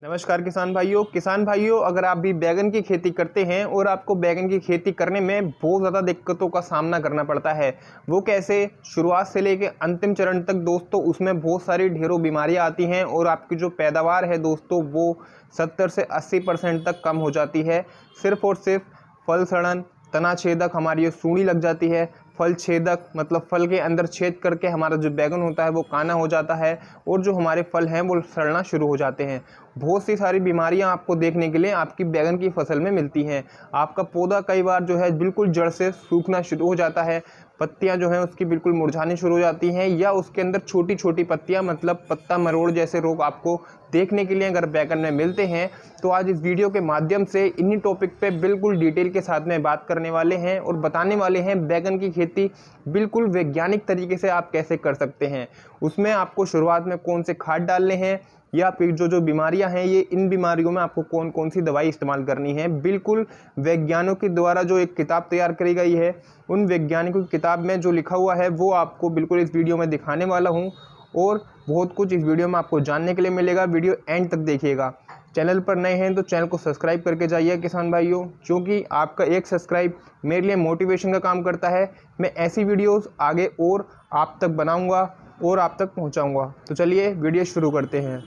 नमस्कार किसान भाइयों, अगर आप भी बैगन की खेती करते हैं और आपको बैगन की खेती करने में बहुत ज़्यादा दिक्कतों का सामना करना पड़ता है। वो कैसे? शुरुआत से लेके अंतिम चरण तक दोस्तों उसमें बहुत सारी ढेरों बीमारियां आती हैं और आपकी जो पैदावार है दोस्तों वो 70 से 80% तक कम हो जाती है। सिर्फ और सिर्फ फल सड़न, तना छेदक, हमारी ये सूंडी लग जाती है। फल छेदक मतलब फल के अंदर छेद करके हमारा जो बैगन होता है वो काना हो जाता है और जो हमारे फल हैं वो सड़ना शुरू हो जाते हैं। बहुत सी सारी बीमारियां आपको देखने के लिए आपकी बैगन की फसल में मिलती हैं। आपका पौधा कई बार जो है बिल्कुल जड़ से सूखना शुरू हो जाता है। पत्तियां जो हैं उसकी बिल्कुल मुरझानी शुरू हो जाती हैं या उसके अंदर छोटी छोटी पत्तियां मतलब पत्ता मरोड़ जैसे रोग आपको देखने के लिए अगर बैगन में मिलते हैं तो आज इस वीडियो के माध्यम से इन्हीं टॉपिक पे बिल्कुल डिटेल के साथ में बात करने वाले हैं और बताने वाले हैं बैगन की खेती बिल्कुल वैज्ञानिक तरीके से आप कैसे कर सकते हैं। उसमें आपको शुरुआत में कौन से खाद डालने हैं या फिर जो बीमारियां हैं ये इन बीमारियों में आपको कौन कौन सी दवाई इस्तेमाल करनी है। बिल्कुल वैज्ञानिकों के द्वारा जो एक किताब तैयार करी गई है उन वैज्ञानिकों की किताब में जो लिखा हुआ है वो आपको बिल्कुल इस वीडियो में दिखाने वाला हूँ और बहुत कुछ इस वीडियो में आपको जानने के लिए मिलेगा। वीडियो एंड तक देखिएगा। चैनल पर नए हैं तो चैनल को सब्सक्राइब करके जाइए किसान भाइयों, क्योंकि आपका एक सब्सक्राइब मेरे लिए मोटिवेशन का काम करता है। मैं ऐसी वीडियोस आगे और आप तक बनाऊंगा और आप तक पहुंचाऊंगा। तो चलिए वीडियो शुरू करते हैं।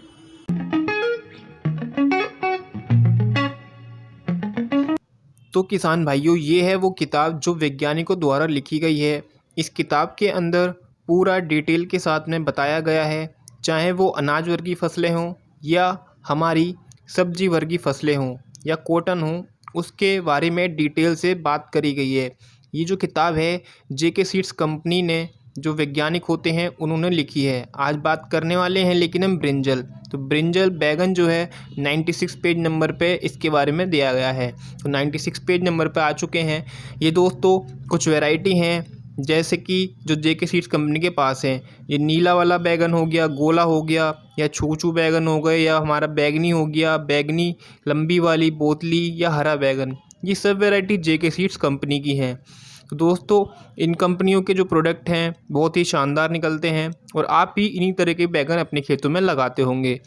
तो किसान भाइयों, ये है वो किताब जो वैज्ञानिकों द्वारा लिखी गई है। इस किताब के अंदर पूरा डिटेल के साथ में बताया गया है, चाहे वो अनाज वर्गी फसलें हों या हमारी सब्जी वर्गी फसलें हों या कॉटन हो, उसके बारे में डिटेल से बात करी गई है। ये जो किताब है जेके सीड्स कंपनी ने, जो वैज्ञानिक होते हैं उन्होंने लिखी है। आज बात करने वाले हैं लेकिन हम ब्रिंजल, तो ब्रिंजल बैगन जो है 96 पेज नंबर पे इसके बारे में दिया गया है। तो 96 पेज नंबर पे आ चुके हैं। ये दोस्तों कुछ वैरायटी हैं जैसे कि जो जेके सीड्स कंपनी के पास है। ये नीला वाला बैगन हो गया, गोला हो गया, या छूछू बैगन हो गए, या हमारा बैगनी हो गया, बैगनी लंबी वाली बोतली, या हरा बैगन। ये सब वैरायटी जेके सीड्स कंपनी की हैं। तो दोस्तों इन कंपनियों के जो प्रोडक्ट हैं बहुत ही शानदार निकलते हैं और आप भी इन्हीं तरह के बैगन अपने खेतों में लगाते होंगे।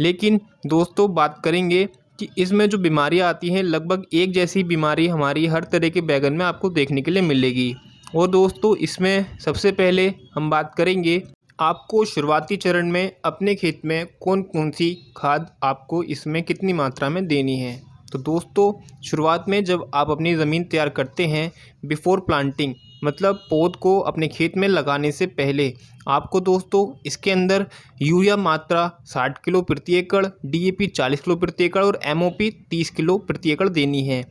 लेकिन दोस्तों बात करेंगे कि इसमें जो बीमारियां आती हैं, लगभग एक जैसी बीमारी हमारी हर तरह के बैगन में आपको देखने के लिए मिलेगी। और दोस्तों इसमें सबसे पहले हम बात करेंगे आपको शुरुआती चरण में अपने खेत में कौन कौन सी खाद आपको इसमें कितनी मात्रा में देनी है। तो दोस्तों शुरुआत में जब आप अपनी ज़मीन तैयार करते हैं, बिफोर प्लांटिंग मतलब पौध को अपने खेत में लगाने से पहले, आपको दोस्तों इसके अंदर यूरिया मात्रा 60 किलो प्रति एकड़, डीएपी 40 किलो प्रति एकड़ और एमओपी 30 किलो प्रति एकड़ देनी है।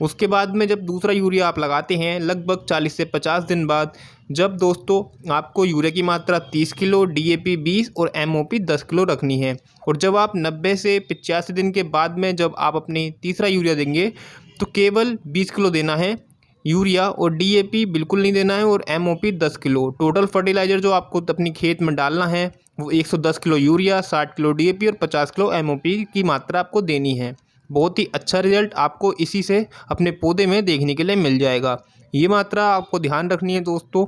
उसके बाद में जब दूसरा यूरिया आप लगाते हैं लगभग 40 से 50 दिन बाद, जब दोस्तों आपको यूरिया की मात्रा 30 किलो, डीएपी 20 और एमओपी 10 किलो रखनी है। और जब आप 90 से 85 दिन के बाद में जब आप अपनी तीसरा यूरिया देंगे तो केवल 20 किलो देना है यूरिया और डीएपी बिल्कुल नहीं देना है और एमओपी 10 किलो। टोटल फर्टिलाइज़र जो आपको अपनी खेत में डालना है वो 110 किलो यूरिया, 60 किलो डीएपी और 50 किलो एमओपी की मात्रा आपको देनी है। बहुत ही अच्छा रिजल्ट आपको इसी से अपने पौधे में देखने के लिए मिल जाएगा। ये मात्रा आपको ध्यान रखनी है दोस्तों,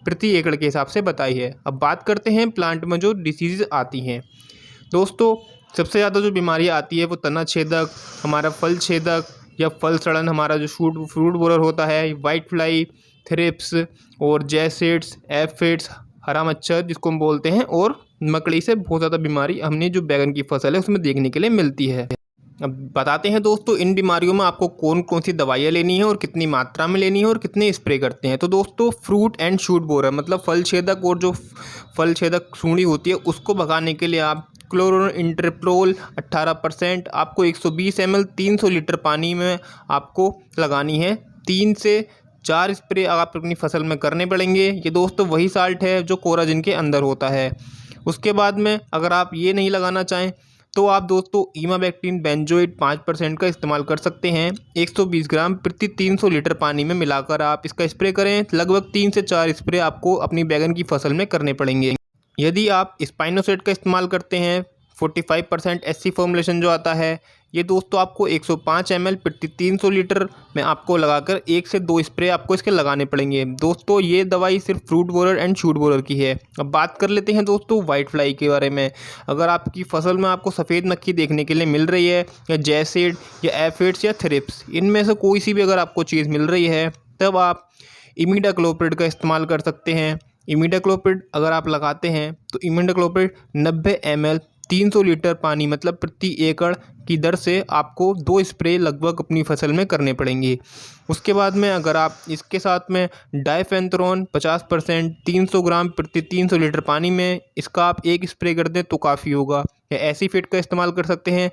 प्रति एकड़ के हिसाब से बताई है। अब बात करते हैं प्लांट में जो डिसीज़ आती हैं। दोस्तों सबसे ज़्यादा जो बीमारियाँ आती है वो तना छेदक, हमारा फल छेदक या फल सड़न, हमारा जो फ्रूट बोरर होता है, वाइट फ्लाई, थ्रिप्स और जैसिड्स, एफिड्स, हरा मच्छर जिसको हम बोलते हैं, और मकड़ी से बहुत ज़्यादा बीमारी हमने जो बैगन की फसल है उसमें देखने के लिए मिलती है। अब बताते हैं दोस्तों इन बीमारियों में आपको कौन कौन सी दवाइयाँ लेनी है और कितनी मात्रा में लेनी है और कितने स्प्रे करते हैं। तो दोस्तों फ्रूट एंड शूट बोरर मतलब फल छेदक और जो फल छेदक सूंडी होती है उसको भगाने के लिए आप क्लोरोइंट्रेप्रोल 18% आपको 120 ml 300 लीटर पानी में आपको लगानी है। 3 से 4 स्प्रे आप अपनी फसल में करने पड़ेंगे। ये दोस्तों वही साल्ट है जो कोराजिन के अंदर होता है। उसके बाद में अगर आप ये नहीं लगाना चाहें तो आप दोस्तों इमामेक्टिन बेंजोएट 5% का इस्तेमाल कर सकते हैं। 120 ग्राम प्रति 300 लीटर पानी में मिलाकर आप इसका स्प्रे करें। लगभग 3 से 4 स्प्रे आपको अपनी बैगन की फसल में करने पड़ेंगे। यदि आप स्पाइनोसेट का इस्तेमाल करते हैं 45% SC फॉर्मुलेशन जो आता है, ये दोस्तों आपको 105 ml प्रति 300 लीटर में आपको लगाकर 1 से 2 स्प्रे आपको इसके लगाने पड़ेंगे। दोस्तों ये दवाई सिर्फ fruit borer and shoot borer की है। अब बात कर लेते हैं दोस्तों वाइट फ्लाई के बारे में। अगर आपकी फसल में आपको सफ़ेद मक्खी देखने के लिए मिल रही है, या जैसिड या एफिड्स या थ्रिप्स, इनमें से कोई सी भी अगर आपको चीज़ मिल रही है, तब आप इमिडाक्लोप्रिड का इस्तेमाल कर सकते हैं। इमिडाक्लोप्रिड अगर आप लगाते हैं तो इमिडाक्लोप्रिड 90 ml 300 लीटर पानी मतलब प्रति एकड़ की दर से आपको 2 स्प्रे लगभग अपनी फसल में करने पड़ेंगे। उसके बाद में अगर आप इसके साथ में डाइफेंथ्रोन 50% 300 ग्राम प्रति 300 लीटर पानी में इसका आप 1 स्प्रे कर दें तो काफ़ी होगा। या एसीफिट का इस्तेमाल कर सकते हैं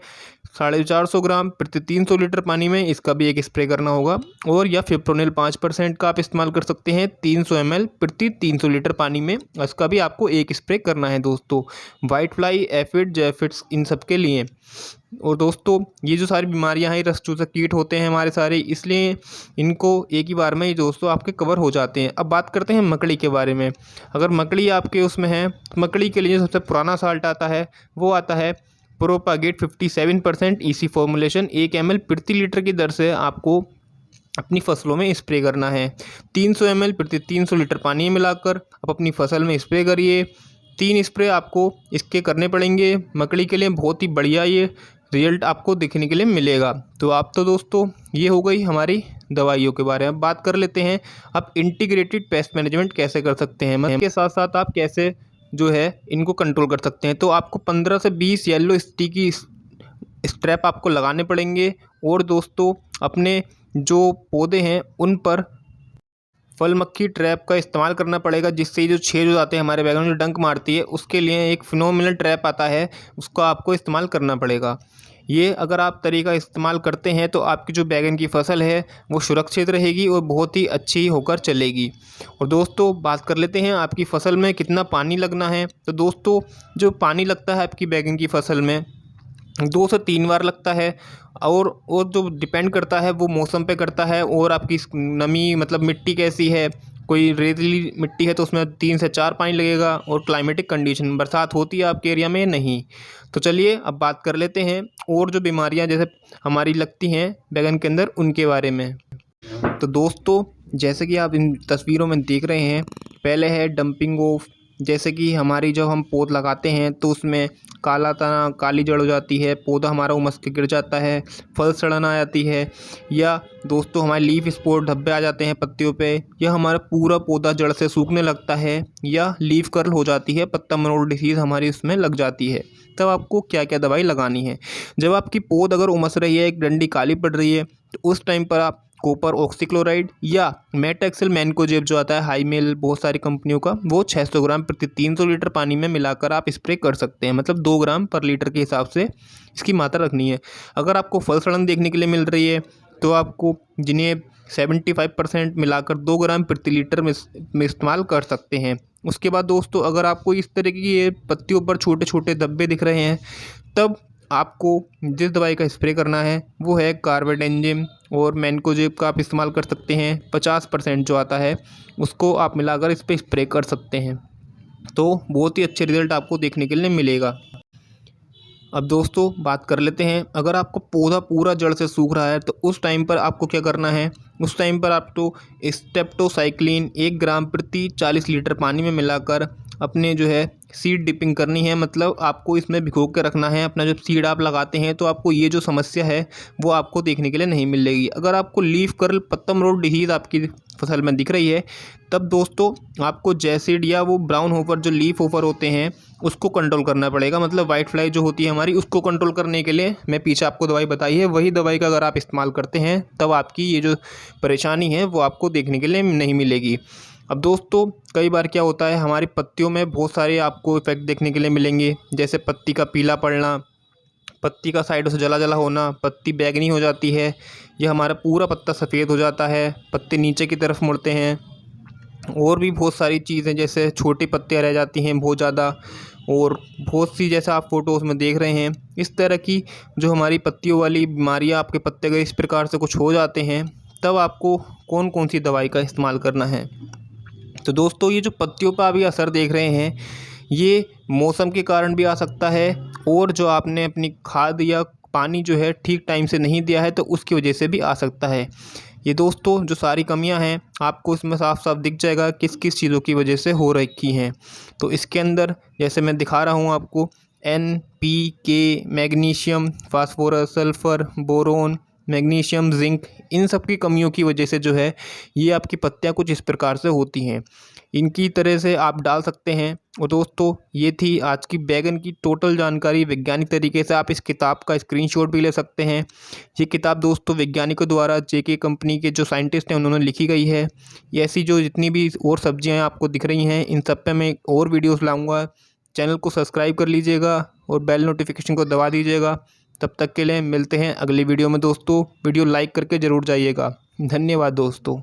450 ग्राम प्रति 300 लीटर पानी में, इसका भी 1 स्प्रे करना होगा। और या फिप्रोनिल 5% का आप इस्तेमाल कर सकते हैं 300 ml प्रति 300 लीटर पानी में, इसका भी आपको 1 स्प्रे करना है दोस्तों, वाइट फ्लाई, एफिड, जैफिड्स इन सब के लिए। और दोस्तों ये जो सारी बीमारियां हैं, रस्ट चूसक कीट होते हैं हमारे सारे, इसलिए इनको एक ही बार में ये दोस्तों आपके कवर हो जाते हैं। अब बात करते हैं मकड़ी के बारे में। अगर मकड़ी आपके उसमें है, मकड़ी के लिए सबसे पुराना साल्ट आता है वो आता है प्रोपागेट 57% EC फॉर्मुलेशन 1 ml प्रति लीटर की दर से आपको अपनी फसलों में स्प्रे करना है। 300 ml प्रति 300 लीटर पानी में मिलाकर आप अपनी फसल में स्प्रे करिए। 3 स्प्रे आपको इसके करने पड़ेंगे। मकड़ी के लिए बहुत ही बढ़िया ये रिजल्ट आपको देखने के लिए मिलेगा। तो आप तो दोस्तों ये हो गई हमारी दवाइयों के बारे में। बात कर लेते हैं आप इंटीग्रेटेड पेस्ट मैनेजमेंट कैसे कर सकते हैं, इसके साथ साथ आप कैसे जो है इनको कंट्रोल कर सकते हैं। तो आपको 15 से 20 येलो स्टिकी स्ट्रैप आपको लगाने पड़ेंगे। और दोस्तों अपने जो पौधे हैं उन पर फल मक्खी ट्रैप का इस्तेमाल करना पड़ेगा, जिससे जो छेद हो जाते हैं हमारे बैगन में, जो डंक मारती है, उसके लिए एक फिनोमिनल ट्रैप आता है, उसका आपको इस्तेमाल करना पड़ेगा। ये अगर आप तरीका इस्तेमाल करते हैं तो आपकी जो बैगन की फसल है वो सुरक्षित रहेगी और बहुत ही अच्छी होकर चलेगी। और दोस्तों बात कर लेते हैं आपकी फसल में कितना पानी लगना है। तो दोस्तों जो पानी लगता है आपकी बैगन की फसल में 2 से 3 बार लगता है। और जो डिपेंड करता है वो मौसम पे करता है और आपकी नमी मतलब मिट्टी कैसी है। कोई रेतीली मिट्टी है तो उसमें 3 से 4 पानी लगेगा। और क्लाइमेटिक कंडीशन, बरसात होती है आपके एरिया में नहीं। तो चलिए अब बात कर लेते हैं और जो बीमारियां जैसे हमारी लगती हैं बैगन के अंदर उनके बारे में। तो दोस्तों जैसे कि आप इन तस्वीरों में देख रहे हैं, पहले है डंपिंग ऑफ। जैसे कि हमारी जब हम पौध लगाते हैं तो उसमें काला तना, काली जड़ हो जाती है, पौधा हमारा उमस के गिर जाता है, फल सड़न आ जाती है, या दोस्तों हमारे लीफ स्पॉट धब्बे आ जाते हैं पत्तियों पे, या हमारा पूरा पौधा जड़ से सूखने लगता है, या लीफ कर्ल हो जाती है, पत्ता मरोड़ डिसीज़ हमारी उसमें लग जाती है। तब आपको क्या क्या दवाई लगानी है। जब आपकी पौध अगर उमस रही है, एक डंडी काली पड़ रही है, तो उस टाइम पर आप कॉपर ऑक्सीक्लोराइड या मेटाक्सिल मैनकोजेब जो आता है हाई मेल बहुत सारी कंपनियों का, वो 600 ग्राम प्रति 300 लीटर पानी में मिलाकर आप स्प्रे कर सकते हैं। मतलब 2 ग्राम पर लीटर के हिसाब से इसकी मात्रा रखनी है। अगर आपको फल सड़न देखने के लिए मिल रही है तो आपको जिन्हें 75% मिलाकर 2 ग्राम प्रति लीटर में इस्तेमाल कर सकते हैं। उसके बाद दोस्तों अगर आपको इस तरह की ये पत्तियों पर छोटे छोटे धब्बे दिख रहे हैं, तब आपको जिस दवाई का स्प्रे करना है वो है कार्बेडेंजिम और मैनकोजेब का आप इस्तेमाल कर सकते हैं। 50% जो आता है उसको आप मिलाकर इस पर स्प्रे कर सकते हैं, तो बहुत ही अच्छे रिजल्ट आपको देखने के लिए मिलेगा। अब दोस्तों बात कर लेते हैं, अगर आपको पौधा पूरा जड़ से सूख रहा है तो उस टाइम पर आपको क्या करना है। उस टाइम पर आप तो स्टेप्टोसाइक्लिन 1 ग्राम प्रति 40 लीटर पानी में मिलाकर अपने जो है सीड डिपिंग करनी है। मतलब आपको इसमें भिगो के रखना है अपना। जब सीड आप लगाते हैं तो आपको ये जो समस्या है वो आपको देखने के लिए नहीं मिलेगी। अगर आपको लीफ कर्ल, पत्ता मरोड़ डिसीज़ आपकी फसल में दिख रही है, तब दोस्तों आपको जैसिड या वो ब्राउन होपर जो लीफ होपर होते हैं उसको कंट्रोल करना पड़ेगा। मतलब वाइट फ्लाई जो होती है हमारी, उसको कंट्रोल करने के लिए मैं पीछे आपको दवाई बताई है, वही दवाई का अगर आप इस्तेमाल करते हैं तब आपकी ये जो परेशानी है वो आपको देखने के लिए नहीं मिलेगी। अब दोस्तों कई बार क्या होता है, हमारी पत्तियों में बहुत सारे आपको इफेक्ट देखने के लिए मिलेंगे, जैसे पत्ती का पीला पड़ना, पत्ती का साइडों से जला जला होना, पत्ती बैंगनी हो जाती है, यह हमारा पूरा पत्ता सफ़ेद हो जाता है, पत्ते नीचे की तरफ मुड़ते हैं। और भी बहुत सारी चीज़ें जैसे छोटी पत्तियाँ रह जाती हैं बहुत ज़्यादा, और बहुत सी जैसा आप फ़ोटोज़ में देख रहे हैं इस तरह की जो हमारी पत्तियों वाली बीमारियाँ आपके पत्ते के इस प्रकार से कुछ हो जाते हैं, तब आपको कौन कौन सी दवाई का इस्तेमाल करना है। तो दोस्तों ये जो पत्तियों पर अभी असर देख रहे हैं ये मौसम के कारण भी आ सकता है और जो आपने अपनी खाद या पानी जो है ठीक टाइम से नहीं दिया है तो उसकी वजह से भी आ सकता है। ये दोस्तों जो सारी कमियां हैं आपको इसमें साफ साफ दिख जाएगा किस किस चीज़ों की वजह से हो रखी हैं। तो इसके अंदर जैसे मैं दिखा रहा हूँ आपको NPK, magnesium, phosphorus, sulphur, boron, magnesium, zinc, इन सब की कमियों की वजह से जो है ये आपकी पत्तियां कुछ इस प्रकार से होती हैं। इनकी तरह से आप डाल सकते हैं। और दोस्तों ये थी आज की बैगन की टोटल जानकारी वैज्ञानिक तरीके से। आप इस किताब का स्क्रीनशॉट भी ले सकते हैं। ये किताब दोस्तों वैज्ञानिकों द्वारा JK कंपनी के जो साइंटिस्ट हैं उन्होंने लिखी गई है। ये ऐसी जो जितनी भी और सब्जियां हैं आपको दिख रही हैं इन सब पे मैं और वीडियोस लाऊंगा। चैनल को सब्सक्राइब कर लीजिएगा और बेल नोटिफिकेशन को दबा दीजिएगा। तब तक के लिए मिलते हैं अगली वीडियो में दोस्तों। वीडियो लाइक करके ज़रूर जाइएगा। धन्यवाद दोस्तों।